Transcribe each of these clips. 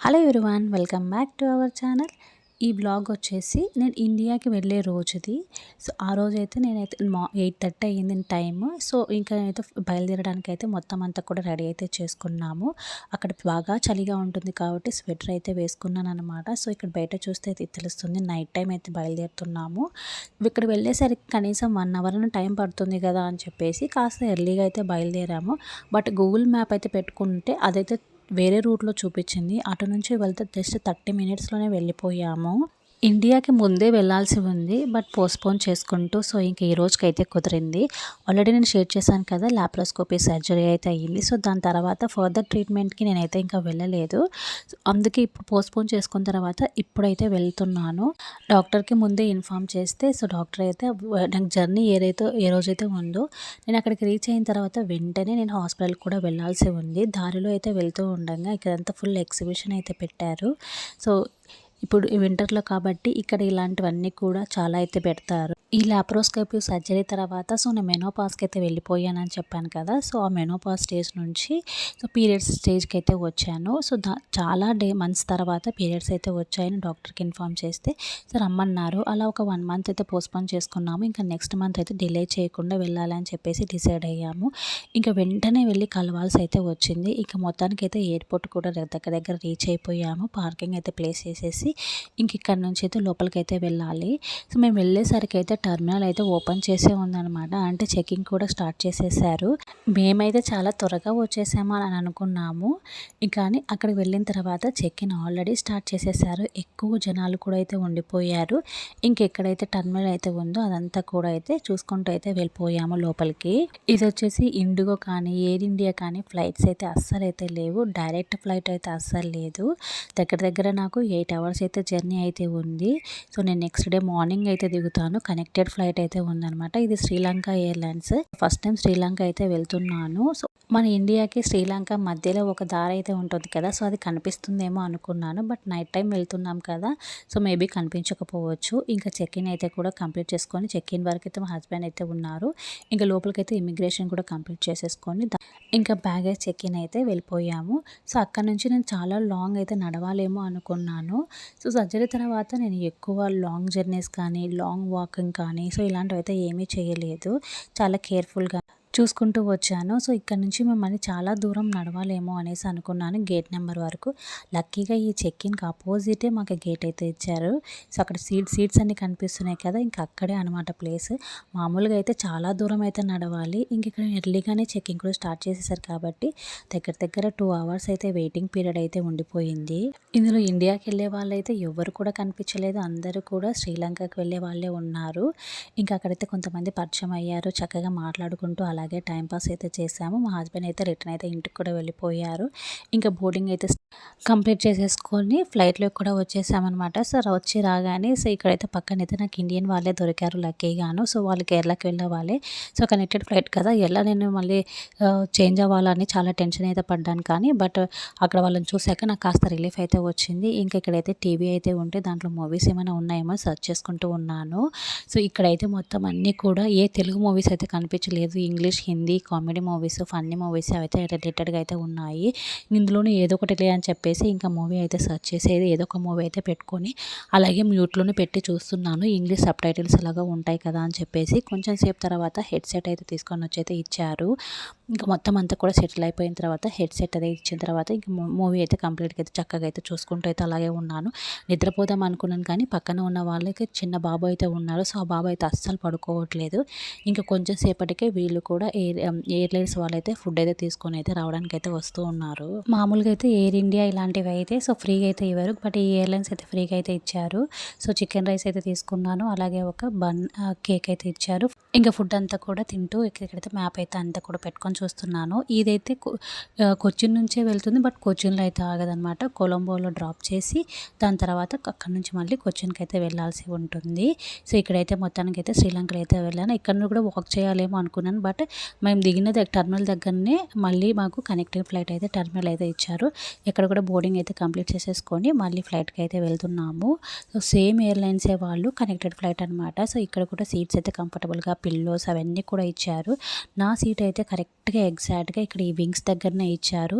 Hello everyone, welcome back to our channel. ఈ blog వచ్చేసి నేను ఇండియాకి వెళ్ళే రోజుది. సో ఆ రోజైతే నేనైతే 8:30 అయ్యింది టైమ్. సో ఇంకా నేనైతే బయలుదేరడానికి అయితే మొత్తం అంతా కూడా రెడీ అయితే చేసుకున్నాము. అక్కడ బాగా చలిగా ఉంటుంది కాబట్టి స్వెటర్ అయితే వేసుకున్నాను అనమాట. సో ఇక్కడ బయట చూస్తే అయితే తెలుస్తుంది, నైట్ టైం అయితే బయలుదేరుతున్నాము. ఇక్కడ వెళ్ళేసరికి కనీసం 1 అవర్ టైం పడుతుంది కదా అని చెప్పేసి కాస్త ఎర్లీగా అయితే బయలుదేరాము. బట్ గూగుల్ మ్యాప్ అయితే పెట్టుకుంటే అదైతే వేరే రూట్లో చూపించింది. అటు నుంచి వెళ్తే జస్ట్ 30 మినిట్స్లోనే వెళ్ళిపోయాము. ఇండియాకి ముందే వెళ్ళాల్సి ఉంది, బట్ పోస్ట్పోన్ చేసుకుంటూ సో ఇంక ఈ రోజుకైతే కుదిరింది. ఆల్రెడీ నేను షేర్ చేశాను కదా, లాప్రోస్కోపీ సర్జరీ అయితే అయ్యింది. సో దాని తర్వాత ఫర్దర్ ట్రీట్మెంట్కి నేనైతే ఇంకా వెళ్ళలేదు. అందుకే ఇప్పుడు పోస్ట్పోన్ చేసుకున్న తర్వాత ఇప్పుడైతే వెళ్తున్నాను. డాక్టర్కి ముందే ఇన్ఫామ్ చేస్తే సో డాక్టర్ అయితే నాకు జర్నీ ఏ రోజైతే ఉందో నేను అక్కడికి రీచ్ అయిన తర్వాత వెంటనే నేను హాస్పిటల్కి కూడా వెళ్ళాల్సి ఉంది. దారిలో అయితే వెళ్తూ ఉండగా ఇక్కడంతా ఫుల్ ఎగ్జిబిషన్ అయితే పెట్టారు. సో ఇప్పుడు వింటర్లో కాబట్టి ఇక్కడ ఇలాంటివన్నీ కూడా చాలా అయితే పెడతారు. ఈ లాప్రోస్కోపీ సర్జరీ తర్వాత సో నేను మెనోపాస్కి అయితే వెళ్ళిపోయానని చెప్పాను కదా. సో ఆ మెనోపాస్ స్టేజ్ నుంచి సో పీరియడ్స్ స్టేజ్కి అయితే వచ్చాను. సో చాలా మంత్స్ తర్వాత పీరియడ్స్ అయితే వచ్చాయని డాక్టర్కి ఇన్ఫామ్ చేస్తే సో రమ్మన్నారు. అలా ఒక 1 మంత్ అయితే పోస్ట్పోన్ చేసుకున్నాము. ఇంకా నెక్స్ట్ మంత్ అయితే డిలే చేయకుండా వెళ్ళాలని చెప్పేసి డిసైడ్ అయ్యాము. ఇంకా వెంటనే వెళ్ళి కలవాల్సి అయితే వచ్చింది. ఇంకా మొత్తానికి అయితే ఎయిర్పోర్ట్ కూడా దగ్గర రీచ్ అయిపోయాము. పార్కింగ్ అయితే ప్లేస్ చేసేసి ఇంక ఇక్కడ నుంచి అయితే లోపలికైతే వెళ్ళాలి. సో మేము వెళ్ళేసరికి అయితే టర్మినల్ అయితే ఓపెన్ చేసే ఉందన్నమాట. అంటే చెకింగ్ కూడా స్టార్ట్ చేసేసారు. మేమైతే చాలా త్వరగా వచ్చేసాము అని అనుకున్నాము. కానీ అక్కడికి వెళ్ళిన తర్వాత చెక్-ఇన్ ఆల్రెడీ స్టార్ట్ చేసేసారు. ఎక్కువ జనాలు కూడా అయితే ఉండిపోయారు. ఇంకెక్కడైతే టర్మినల్ అయితే ఉందో అదంతా కూడా అయితే చూసుకుంటూ అయితే వెళ్ళిపోయాము లోపలికి. ఇది వచ్చేసి ఇండిగో కానీ ఎయిర్ ఇండియా కానీ ఫ్లైట్స్ అయితే అస్సలు అయితే లేవు. డైరెక్ట్ ఫ్లైట్ అయితే అస్సలు లేదు. దగ్గర నాకు 8 అవర్స్ అయితే జర్నీ అయితే ఉంది. సో నేను నెక్స్ట్ డే మార్నింగ్ అయితే దిగుతాను. కనెక్టెడ్ ఫ్లైట్ అయితే ఉందన్నమాట. ఇది Sri Lanka airlines. First time Sri Lanka అయితే వెళ్తున్నాను. సో మన ఇండియాకి శ్రీలంక మధ్యలో ఒక దారి అయితే ఉంటుంది కదా, సో అది కనిపిస్తుందేమో అనుకున్నాను. బట్ నైట్ టైం వెళ్తున్నాం కదా, సో మేబీ కనిపించకపోవచ్చు. ఇంకా చెక్-ఇన్ అయితే కూడా కంప్లీట్ చేసుకొని చెక్-ఇన్ వరకు అయితే మా హస్బెండ్ అయితే ఉన్నారు. ఇంకా లోపలికైతే ఇమిగ్రేషన్ కూడా కంప్లీట్ చేసేసుకొని ఇంకా బ్యాగేజ్ చెక్-ఇన్ అయితే వెళ్ళిపోయాము. సో అక్కడ నుంచి నేను చాలా లాంగ్ అయితే నడవాలేమో అనుకున్నాను. సో సర్జరీ తర్వాత నేను ఎక్కువ లాంగ్ జర్నీస్ కానీ లాంగ్ వాకింగ్ కానీ సో ఇలాంటివి అయితే ఏమీ చేయలేదు. చాలా కేర్ఫుల్గా చూసుకుంటూ వచ్చాను. సో ఇక్కడ నుంచి మిమ్మల్ని చాలా దూరం నడవాలేమో అనేసి అనుకున్నాను, గేట్ నెంబర్ వరకు. లక్కీగా ఈ చెక్-ఇన్కి అపోజిటే మాకు గేట్ అయితే ఇచ్చారు. సో అక్కడ సీట్స్ అన్నీ కనిపిస్తున్నాయి కదా, ఇంకా అక్కడే అనమాట ప్లేస్. మామూలుగా అయితే చాలా దూరం అయితే నడవాలి. ఇంక ఇక్కడ ఎర్లీగానే చెక్-ఇన్ కూడా స్టార్ట్ చేసేసారు కాబట్టి దగ్గర 2 అవర్స్ అయితే వెయిటింగ్ పీరియడ్ అయితే ఉండిపోయింది. ఇందులో ఇండియాకి వెళ్ళే వాళ్ళైతే ఎవరు కూడా కనిపించలేదు. అందరూ కూడా శ్రీలంకకి వెళ్ళే వాళ్ళే ఉన్నారు. ఇంకా అక్కడైతే కొంతమంది పరిచయం అయ్యారు. చక్కగా మాట్లాడుకుంటూ అలాగే టైంపాస్ అయితే చేసాము. మా హస్బెండ్ అయితే రిటర్న్ అయితే ఇంటికి కూడా వెళ్ళిపోయారు. ఇంకా బోర్డింగ్ అయితే కంప్లీట్ చేసేసుకొని ఫ్లైట్లో కూడా వచ్చేసామన్నమాట. సో వచ్చి రాగానే సో ఇక్కడైతే పక్కనైతే నాకు ఇండియన్ వాళ్ళే దొరికారు లక్కీగాను. సో వాళ్ళు కేరళకి వెళ్ళే వాళ్ళే. సో కనెక్టెడ్ ఫ్లైట్ కదా, ఎలా నేను మళ్ళీ చేంజ్ అవ్వాలని చాలా టెన్షన్ అయితే పడ్డాను. కానీ బట్ అక్కడ వాళ్ళని చూశాక నాకు కాస్త రిలీఫ్ అయితే వచ్చింది. ఇంకా ఇక్కడైతే టీవీ అయితే ఉంటే దాంట్లో మూవీస్ ఏమైనా ఉన్నాయేమో సెర్చ్ చేసుకుంటూ ఉన్నాను. సో ఇక్కడైతే మొత్తం అన్నీ కూడా ఏ తెలుగు మూవీస్ అయితే కనిపించలేదు. English, Hindi, comedy movies, funny movies అయితే రిలేటెడ్గా అయితే ఉన్నాయి. ఇందులోనే ఏదో ఒకటి లే అని చెప్పేసి ఇంకా మూవీ అయితే సెర్చ్ చేసేది ఏదో ఒక మూవీ అయితే పెట్టుకొని అలాగే మ్యూట్లోనే పెట్టి చూస్తున్నాను. ఇంగ్లీష్ సబ్ టైటిల్స్ అలాగా ఉంటాయి కదా అని చెప్పేసి కొంచెం సేపు తర్వాత హెడ్సెట్ అయితే తీసుకొని వచ్చి అయితే ఇచ్చారు. ఇంకా మొత్తం అంతా కూడా సెటిల్ అయిపోయిన తర్వాత హెడ్సెట్ అయితే ఇచ్చిన తర్వాత ఇంకా మూవీ అయితే కంప్లీట్గా అయితే చక్కగా అయితే చూసుకుంటూ అయితే అలాగే ఉన్నాను. నిద్రపోదాం అనుకున్నాను కానీ పక్కన ఉన్న వాళ్ళకి చిన్న బాబు అయితే ఉన్నారు. సో ఆ బాబు అయితే అస్సలు పడుకోవట్లేదు. ఇంకా కొంచెం సేపటికే వీళ్ళు కూడా ఎయిర్లైన్స్ వాళ్ళైతే ఫుడ్ అయితే తీసుకొని అయితే రావడానికి అయితే వస్తూ ఉన్నారు. మామూలుగా అయితే ఎయిర్ ఇండియా ఇలాంటివి అయితే సో ఫ్రీగా అయితే ఇవ్వరు, బట్ ఈ ఎయిర్లైన్స్ అయితే ఫ్రీగా అయితే ఇచ్చారు. సో చికెన్ రైస్ అయితే తీసుకున్నాను. అలాగే ఒక కేక్ అయితే ఇచ్చారు. ఇంకా ఫుడ్ అంతా కూడా తింటూ ఇక్కడైతే మ్యాప్ అయితే అంతా కూడా పెట్టుకొని చూస్తున్నాను. ఇదైతే కొచ్చిన్ నుంచే వెళ్తుంది, బట్ కొచ్చిన్లో అయితే ఆగదనమాట. కొలంబోలో డ్రాప్ చేసి దాని తర్వాత అక్కడ నుంచి మళ్ళీ కొచ్చిన్కి అయితే వెళ్ళాల్సి ఉంటుంది. సో ఇక్కడైతే మొత్తానికి అయితే శ్రీలంకలో అయితే వెళ్ళాను. ఇక్కడ కూడా వాక్ చేయాలేమో అనుకున్నాను, బట్ మేము దిగిన టర్మినల్ దగ్గరనే మళ్ళీ మాకు కనెక్టింగ్ ఫ్లైట్ అయితే టర్మినల్ అయితే ఇచ్చారు. ఇక్కడ కూడా బోర్డింగ్ అయితే కంప్లీట్ చేసేసుకొని మళ్ళీ ఫ్లైట్కి అయితే వెళ్తున్నాము. సో సేమ్ ఎయిర్లైన్సే వాళ్ళు, కనెక్టెడ్ ఫ్లైట్ అనమాట. సో ఇక్కడ కూడా సీట్స్ అయితే కంఫర్టబుల్గా పిల్లోస్ అవన్నీ కూడా ఇచ్చారు. నా సీట్ అయితే కరెక్ట్గా కరెక్ట్గా ఎగ్జాక్ట్గా ఇక్కడ ఈ వింగ్స్ దగ్గరనే ఇచ్చారు.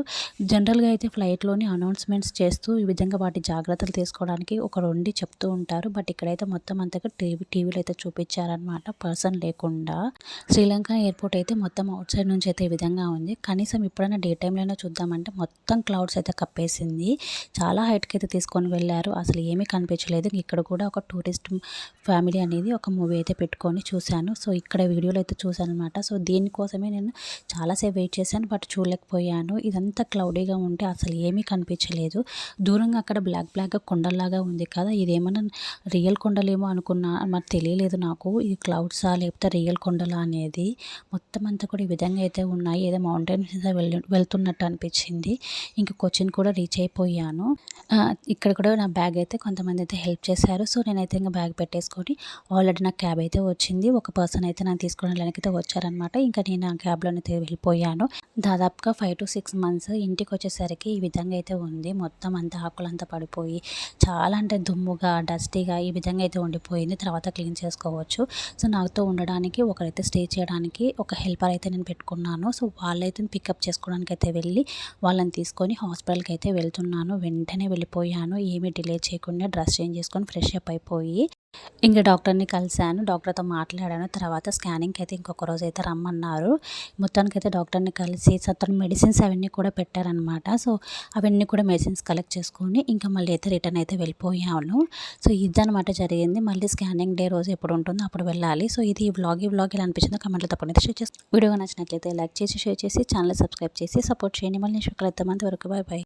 జనరల్గా అయితే ఫ్లైట్లోని అనౌన్స్మెంట్స్ చేస్తూ ఈ విధంగా వాటి జాగ్రత్తలు తీసుకోవడానికి ఒక రెండి చెప్తూ ఉంటారు. బట్ ఇక్కడైతే మొత్తం అంతగా టీవీలో అయితే చూపించారనమాట, పర్సన్ లేకుండా. శ్రీలంక ఎయిర్పోర్ట్ అయితే మొత్తం అవుట్ సైడ్ నుంచి అయితే ఈ విధంగా ఉంది. కనీసం ఎప్పుడైనా డే టైంలోనే చూద్దామంటే మొత్తం క్లౌడ్స్ అయితే కప్పేసింది. చాలా హైట్కి అయితే తీసుకొని వెళ్ళారు, అసలు ఏమీ కనిపించలేదు. ఇక్కడ కూడా ఒక టూరిస్ట్ ఫ్యామిలీ అనేది ఒక మూవీ అయితే పెట్టుకొని చూశాను. సో ఇక్కడ వీడియోలో అయితే చూశాను అనమాట. సో దీనికోసమే నేను చాలాసేపు వెయిట్ చేశాను, బట్ చూడలేకపోయాను. ఇదంతా క్లౌడీగా ఉంటే అసలు ఏమీ కనిపించలేదు. దూరంగా అక్కడ బ్లాక్గా కొండల్లాగా ఉంది కదా, ఇదేమన్నా రియల్ కొండలేమో అనుకున్నా, మరి తెలియలేదు నాకు ఇది క్లౌడ్సా లేకపోతే రియల్ కొండలా అనేది. మొత్తం అంతా కూడా ఈ విధంగా అయితే ఉన్నాయి, ఏదో మౌంటైన్స్ మీద వెళ్తున్నట్టు అనిపించింది. ఇంకా కొచ్చిన్ కూడా రీచ్ అయిపోయాను. ఇక్కడ కూడా నా బ్యాగ్ అయితే కొంతమంది అయితే హెల్ప్ చేశారు. సో నేనైతే ఇంకా బ్యాగ్ పెట్టేసుకొని ఆల్రెడీ నాకు క్యాబ్ అయితే వచ్చింది. ఒక పర్సన్ అయితే నన్ను తీసుకుని వెళ్ళడానికి అయితే వచ్చారనమాట. ఇంకా నేను ఆ క్యాబ్లోనైతే వెళ్ళిపోయాను. దాదాపుగా 5 to 6 months ఇంటికి వచ్చేసరికి ఈ విధంగా అయితే ఉంది. మొత్తం అంతా ఆకులంతా పడిపోయి చాలా అంటే దుమ్ముగా డస్టీగా ఈ విధంగా అయితే ఉండిపోయింది. తర్వాత క్లీన్ చేసుకోవచ్చు. సో నాతో ఉండడానికి ఒకరైతే స్టే చేయడానికి ఒక హెల్పర్ అయితే నేను పెట్టుకున్నాను. సో వాళ్ళైతే పికప్ చేసుకోవడానికి అయితే వెళ్ళి వాళ్ళని తీసుకొని హాస్పిటల్కి అయితే వెళ్తున్నాను. వెంటనే వెళ్ళిపోయాను, ఏమీ డిలే చేయకుండా డ్రెస్ చేంజ్ చేసుకొని ఫ్రెష్ అప్ అయిపోయి ఇంకా డాక్టర్ని కలిశాను. డాక్టర్తో మాట్లాడాను. తర్వాత స్కానింగ్కి అయితే ఇంకొక రోజు అయితే రమ్మన్నారు. మొత్తానికైతే డాక్టర్ని కలిసి తను మెడిసిన్స్ అవన్నీ కూడా పెట్టారనమాట. సో అవన్నీ కూడా మెడిసిన్స్ కలెక్ట్ చేసుకొని ఇంకా మళ్ళీ అయితే రిటర్న్ అయితే వెళ్ళిపోయాను. సో ఇదనమాట జరిగింది. మళ్ళీ స్కానింగ్ డే రోజు ఎప్పుడు ఉంటుందో అప్పుడు వెళ్ళాలి. సో ఇది ఈ వ్లాగ్ ఇలా అనిపించిందో కమెంట్లో తప్పకుండా షేర్ చేసి, వీడియో నచ్చినట్లయితే లైక్ చేసి షేర్ చేసి ఛానల్ సబ్స్క్రైబ్ చేసి సపోర్ట్ చేయండి. మళ్ళీ నెక్స్ట్ కలుద్దాం. అంతవరకు బాయ్ బాయ్.